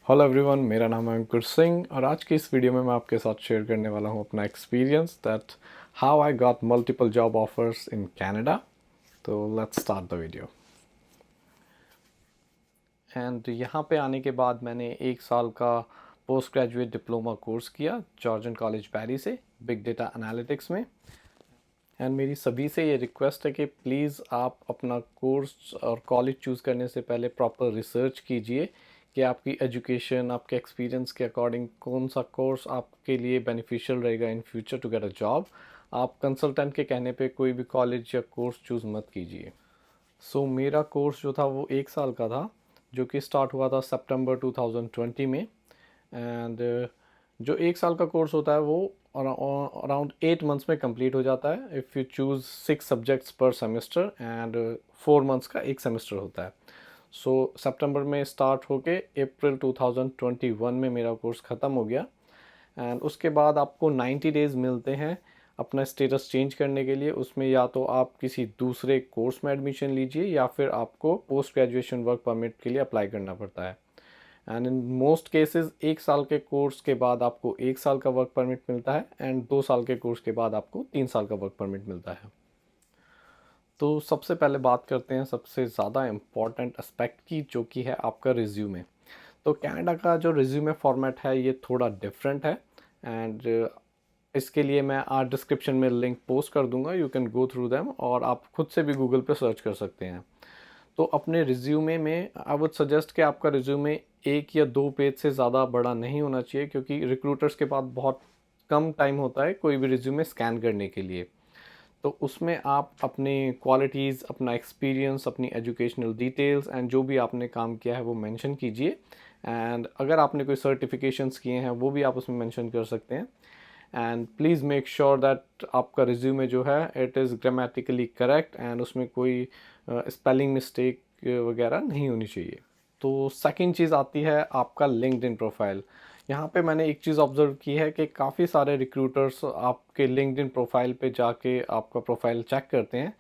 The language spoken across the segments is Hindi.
हेलो एवरीवन, मेरा नाम है अंकुर सिंह और आज की इस वीडियो में मैं आपके साथ शेयर करने वाला हूँ अपना experience that how I got multiple job offers in Canada. तो let's start the video. And यहाँ पे आने के बाद मैंने 1 साल का पोस्ट ग्रेजुएट डिप्लोमा कोर्स किया जॉर्जन कॉलेज बैरी से बिग डेटा एनालिटिक्स में। एंड मेरी सभी से ये रिक्वेस्ट है कि प्लीज़ आप अपना कोर्स और कॉलेज चूज़ करने से पहले प्रॉपर रिसर्च कीजिए कि आपकी एजुकेशन आपके एक्सपीरियंस के अकॉर्डिंग कौन सा कोर्स आपके लिए बेनिफिशियल रहेगा in future to get a job. आप कंसल्टेंट के कहने पे कोई भी कॉलेज या कोर्स चूज़ मत कीजिए। मेरा कोर्स जो था वो 1 साल का था, जो कि स्टार्ट हुआ था सितंबर 2020 में। एंड जो 1 साल का कोर्स होता है वो अराउंड 8 मंथ्स में कंप्लीट हो जाता है इफ़ यू चूज़ 6 सब्जेक्ट्स पर सेमेस्टर एंड 4 मंथ्स का एक सेमेस्टर होता है। सितंबर में स्टार्ट होके अप्रैल 2021 में मेरा कोर्स ख़त्म हो गया। एंड उसके बाद आपको 90 डेज़ मिलते हैं अपना स्टेटस चेंज करने के लिए। उसमें या तो आप किसी दूसरे कोर्स में एडमिशन लीजिए या फिर आपको पोस्ट ग्रेजुएशन वर्क परमिट के लिए अप्लाई करना पड़ता है। एंड इन मोस्ट केसेस 1 साल के कोर्स के बाद आपको 1 साल का वर्क परमिट मिलता है एंड 2 साल के कोर्स के बाद आपको 3 साल का वर्क परमिट मिलता है। तो सबसे पहले बात करते हैं सबसे ज़्यादा इम्पॉर्टेंट एस्पेक्ट की, जो कि है आपका रिज्यूमे। तो कनाडा का जो रिज्यूमे फॉर्मेट है ये थोड़ा डिफरेंट है। एंड इसके लिए मैं आज डिस्क्रिप्शन में लिंक पोस्ट कर दूंगा, you can go through them और आप खुद से भी गूगल पे सर्च कर सकते हैं। तो अपने रिज्यूमे में आई वुड सजेस्ट कि आपका रिज्यूमे 1 या 2 पेज से ज़्यादा बड़ा नहीं होना चाहिए, क्योंकि रिक्रूटर्स के पास बहुत कम टाइम होता है कोई भी रिज्यूमे स्कैन करने के लिए। तो उसमें आप अपने क्वालिटीज़, अपना एक्सपीरियंस, अपनी एजुकेशनल डिटेल्स एंड जो भी आपने काम किया है वो मेंशन कीजिए। एंड अगर आपने कोई सर्टिफिकेशंस किए हैं वो भी आप उसमें मेंशन कर सकते हैं। And please make sure that आपका रिज्यूमे जो है it is grammatically correct and उसमें कोई स्पेलिंग मिस्टेक वगैरह नहीं होनी चाहिए। तो सेकंड चीज़ आती है आपका लिंक्डइन प्रोफाइल। यहाँ पे मैंने एक चीज़ ऑब्ज़र्व की है कि काफ़ी सारे रिक्रूटर्स आपके लिंक्डइन प्रोफाइल पे जाके आपका प्रोफाइल चेक करते हैं।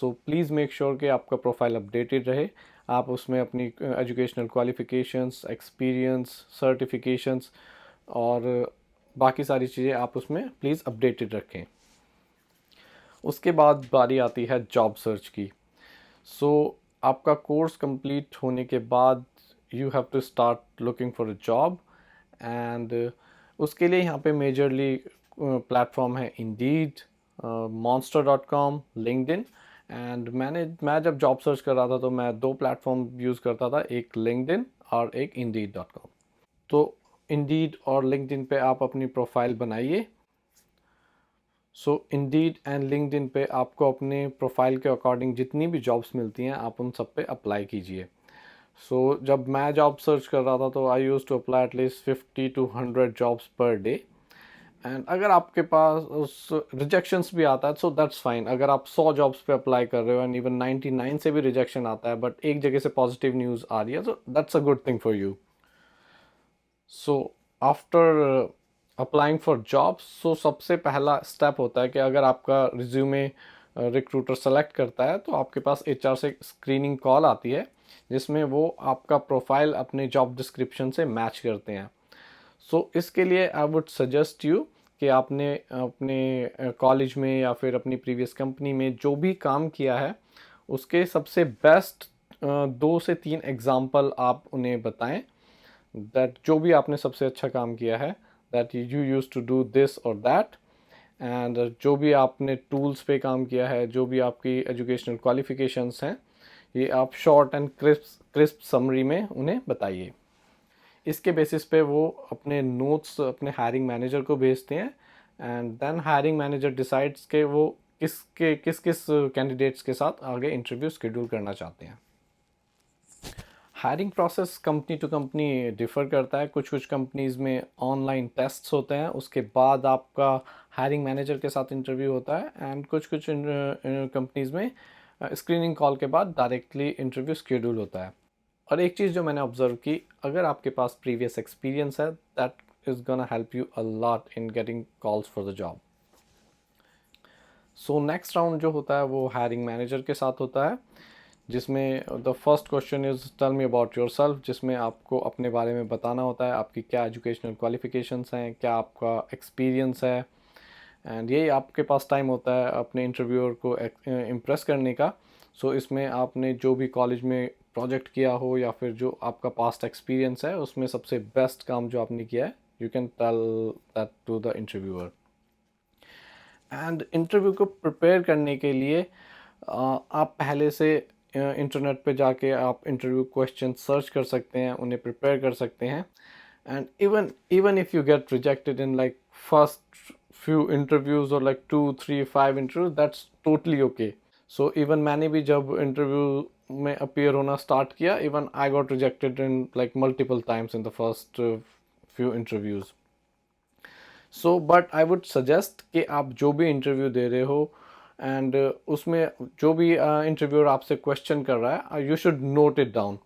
प्लीज़ मेक श्योर कि आपका प्रोफाइल अपडेटेड रहे। आप उसमें अपनी एजुकेशनल क्वालिफ़िकेशंस, एक्सपीरियंस, सर्टिफिकेशंस और बाकी सारी चीज़ें आप उसमें प्लीज़ अपडेटेड रखें। उसके बाद बारी आती है जॉब सर्च की। सो आपका कोर्स कंप्लीट होने के बाद you have to start looking for a job. And उसके लिए यहाँ पे मेजरली प्लेटफॉर्म है इंडीड, monster.com, लिंक्डइन। एंड मैं जब जॉब सर्च कर रहा था तो मैं 2 प्लेटफॉर्म यूज़ करता था, एक लिंक्डइन और एक indeed.com। तो इंडीड और लिंक्डइन पे आप अपनी प्रोफाइल बनाइए। इंडीड एंड लिंक्डइन पे आपको अपने प्रोफाइल के अकॉर्डिंग जितनी भी जॉब्स मिलती हैं आप उन सब पे अप्लाई कीजिए। जब मैं जॉब सर्च कर रहा था तो I use to apply at least 50 to 100 jobs per day. And अगर आपके पास उस रिजेक्शंस भी आता है सो दैट्स फाइन। अगर आप 100 जॉब्स पे अप्लाई कर रहे हो एंड इवन 99 से भी रिजेक्शन आता है बट एक जगह से पॉजिटिव न्यूज़ आ रही है, so that's a good thing for you. So after applying for jobs, सबसे पहला स्टेप होता है कि अगर आपका रिज्यूमे रिक्रूटर सेलेक्ट करता है तो आपके पास एचआर से स्क्रीनिंग कॉल आती है, जिसमें वो आपका प्रोफाइल अपने जॉब डिस्क्रिप्शन से मैच करते हैं। इसके लिए आई वुड सजेस्ट यू कि आपने अपने कॉलेज में या फिर अपनी प्रीवियस कंपनी में जो भी काम किया है उसके सबसे बेस्ट 2 से 3 एग्जाम्पल आप उन्हें बताएं, दैट जो भी आपने सबसे अच्छा काम किया है, that you use to do this और दैट। एंड जो भी आपने टूल्स पे काम किया है, जो भी आपकी एजुकेशनल क्वालिफिकेशंस हैं, ये आप short and crisp crisp summary में उन्हें बताइए। इसके बेसिस पे वो अपने नोट्स अपने हायरिंग मैनेजर को भेजते हैं। And then hiring manager decides के वो किस किस कैंडिडेट्स के साथ आगे इंटरव्यू शेड्यूल करना चाहते हैं। Hiring process company to company differ करता है। कुछ कुछ कंपनीज़ में ऑनलाइन टेस्ट्स होते हैं, उसके बाद आपका हायरिंग मैनेजर के साथ इंटरव्यू होता है। एंड कुछ कुछ कंपनीज़ में स्क्रीनिंग कॉल के बाद डायरेक्टली इंटरव्यू शेड्यूल होता है। और एक चीज़ जो मैंने ऑब्जर्व की, अगर आपके पास प्रीवियस एक्सपीरियंस है that is gonna help you a lot in getting calls for the job. Next round जो होता है वो हायरिंग मैनेजर के साथ होता है, जिसमें the first question is tell me about yourself, जिसमें आपको अपने बारे में बताना होता है, आपकी क्या एजुकेशनल क्वालिफ़िकेशंस हैं, क्या आपका एक्सपीरियंस है। एंड यही आपके पास टाइम होता है अपने इंटरव्यूअर को इम्प्रेस करने का। सो इसमें आपने जो भी कॉलेज में प्रोजेक्ट किया हो या फिर जो आपका पास्ट एक्सपीरियंस है, उसमें सबसे बेस्ट काम जो आपने किया है, you can tell that to the interviewer. And interview को प्रिपेयर करने के लिए आप पहले से इंटरनेट पे जाके आप इंटरव्यू क्वेश्चन सर्च कर सकते हैं, उन्हें प्रिपेयर कर सकते हैं। And even if you get rejected in like first few interviews or like 2 3 5 interviews, that's totally okay. So even मैंने भी जब इंटरव्यू में अपीयर होना स्टार्ट किया, even I got rejected in like multiple times in the first few interviews. So but I would suggest कि आप जो भी इंटरव्यू दे रहे हो एंड उसमें जो भी इंटरव्यूअर आपसे क्वेश्चन कर रहा है, you should note it down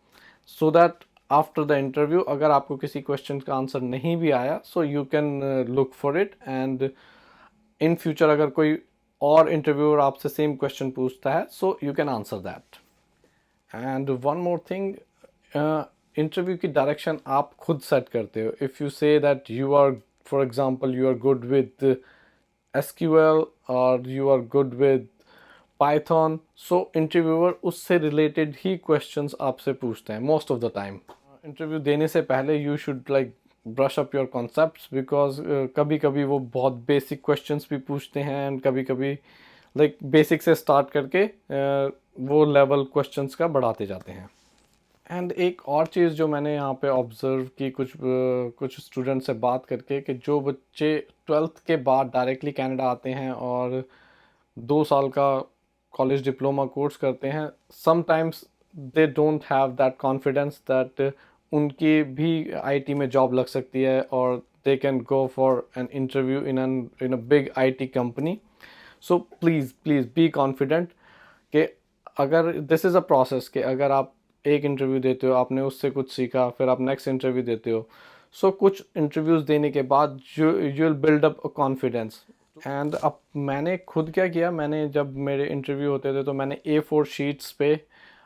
so that after the interview अगर आपको किसी क्वेश्चन का आंसर नहीं भी आया, so you can look for it and in future अगर कोई और इंटरव्यूअर आपसे सेम क्वेश्चन पूछता है, so you can answer that. And one more thing, interview की डायरेक्शन आप खुद सेट करते हो। If you say that you are, for example, you are good with SQL or you are good with Python, so interviewer उससे related ही questions आपसे पूछते हैं most of the time। Interview देने से पहले you should like brush up your concepts because कभी कभी वो बहुत basic questions भी पूछते हैं and कभी कभी like basic से start करके वो level questions का बढ़ाते जाते हैं। एंड एक और चीज़ जो मैंने यहाँ पे ऑब्ज़र्व की कुछ स्टूडेंट से बात करके, कि जो बच्चे 12th के बाद डायरेक्टली कनाडा आते हैं और 2 साल का कॉलेज डिप्लोमा कोर्स करते हैं, sometimes they don't have that confidence that उनकी भी आईटी में जॉब लग सकती है और they can go for an interview in a big IT company. So please please be confident कि अगर दिस इज़ अ प्रोसेस, कि अगर आप एक इंटरव्यू देते हो, आपने उससे कुछ सीखा, फिर आप नेक्स्ट इंटरव्यू देते हो, सो कुछ इंटरव्यूज़ देने के बाद you will build up confidence. And अब मैंने खुद क्या किया, मैंने जब मेरे इंटरव्यू होते थे तो मैंने A4 शीट्स पे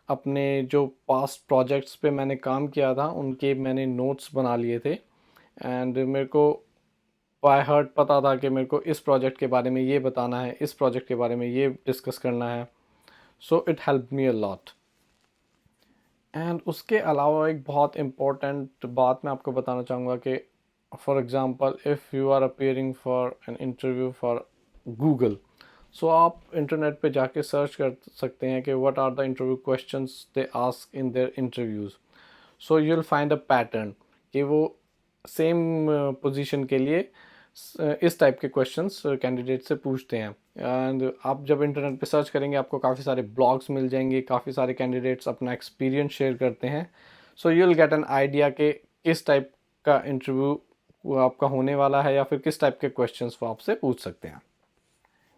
अपने जो पास्ट प्रोजेक्ट्स पे मैंने काम किया था उनके मैंने नोट्स बना लिए थे। एंड मेरे को बाय हार्ट पता था कि मेरे को इस प्रोजेक्ट के बारे में ये बताना है, इस प्रोजेक्ट के बारे में ये डिस्कस करना है। So it help me a lot. And उसके अलावा एक बहुत इम्पोर्टेंट बात मैं आपको बताना चाहूँगा कि for example if you are appearing for an interview for Google, so आप इंटरनेट पे जाके सर्च कर सकते हैं कि what are the interview questions they ask in their interviews. So you will find a pattern कि वो सेम पोजीशन के लिए इस टाइप के क्वेश्चंस कैंडिडेट से पूछते हैं। एंड आप जब इंटरनेट पे सर्च करेंगे आपको काफ़ी सारे ब्लॉग्स मिल जाएंगे, काफ़ी सारे कैंडिडेट्स अपना एक्सपीरियंस शेयर करते हैं। So you will get an idea कि किस टाइप का इंटरव्यू आपका होने वाला है या फिर किस टाइप के क्वेश्चंस वो आपसे पूछ सकते हैं।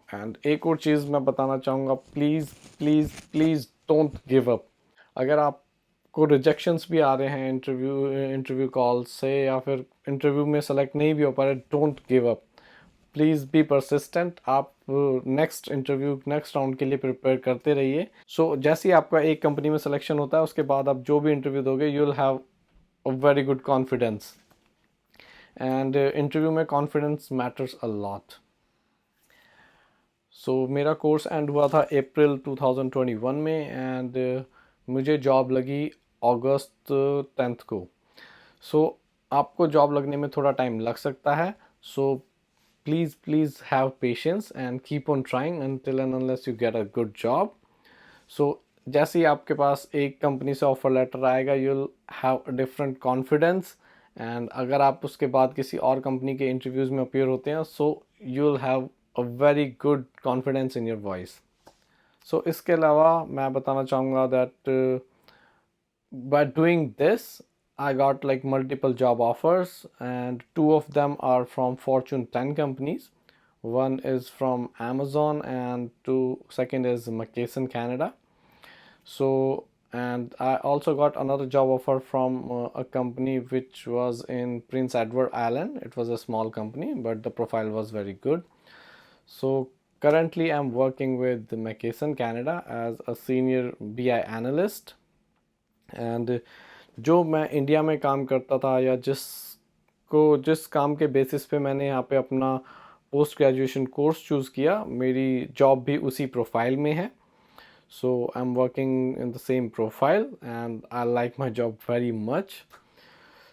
एंड एक और चीज़ मैं बताना चाहूँगा, please please please don't give up. अगर आपको रिजेक्शंस भी आ रहे हैं इंटरव्यू कॉल से या फिर इंटरव्यू में सेलेक्ट नहीं भी हो पा रहे, don't give up. Please be persistent. आप नेक्स्ट इंटरव्यू नेक्स्ट राउंड के लिए प्रिपेयर करते रहिए। सो जैसे ही आपका एक कंपनी में सिलेक्शन होता है उसके बाद आप जो भी इंटरव्यू दोगे you will have a very good confidence. And interview में कॉन्फिडेंस मैटर्स अ लॉट। सो मेरा कोर्स एंड हुआ था अप्रैल 2021 में एंड मुझे जॉब लगी अगस्त 10th को। सो आपको जॉब लगने में थोड़ा टाइम लग सकता है। सो please have patience and keep on trying until and unless you get a good job. So जैसे ही आपके पास एक कंपनी से ऑफर लेटर आएगा you will have a different confidence. And अगर आप उसके बाद किसी और कंपनी के इंटरव्यूज़ में अपीयर होते हैं, so you will have a very good confidence in your voice. So इसके अलावा मैं बताना चाहूँगा that by doing this I got like multiple job offers and two of them are from Fortune 10 companies. One is from Amazon and second is McKesson Canada. So and I also got another job offer from a company which was in Prince Edward Island. It was a small company but the profile was very good. So currently I'm working with McKesson Canada as a senior BI analyst, and जो मैं इंडिया में काम करता था या जिस काम के बेसिस पे मैंने यहाँ पे अपना पोस्ट ग्रेजुएशन कोर्स चूज़ किया, मेरी जॉब भी उसी प्रोफाइल में है. So I'm working in the same profile and I like my job very much.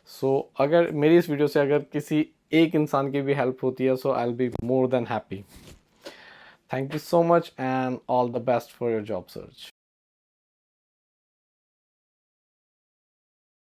So अगर मेरी इस वीडियो से अगर किसी एक इंसान की भी हेल्प होती है, so I'll be more than happy. Thank you so much and all the best for your job search.